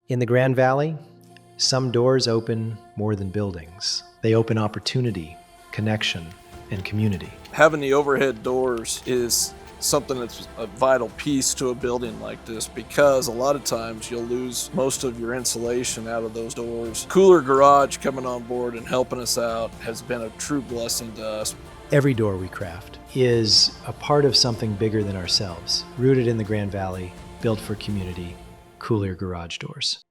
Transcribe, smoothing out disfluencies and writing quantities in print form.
In the Grand Valley, some doors open more than buildings. They open opportunity, connection, and community. Having the overhead doors is something that's a vital piece to a building like this, because a lot of times you'll lose most of your insulation out of those doors. Kooler Garage coming on board and helping us out has been a true blessing to us. Every door we craft is a part of something bigger than ourselves, rooted in the Grand Valley, built for community. Kooler Garage Doors.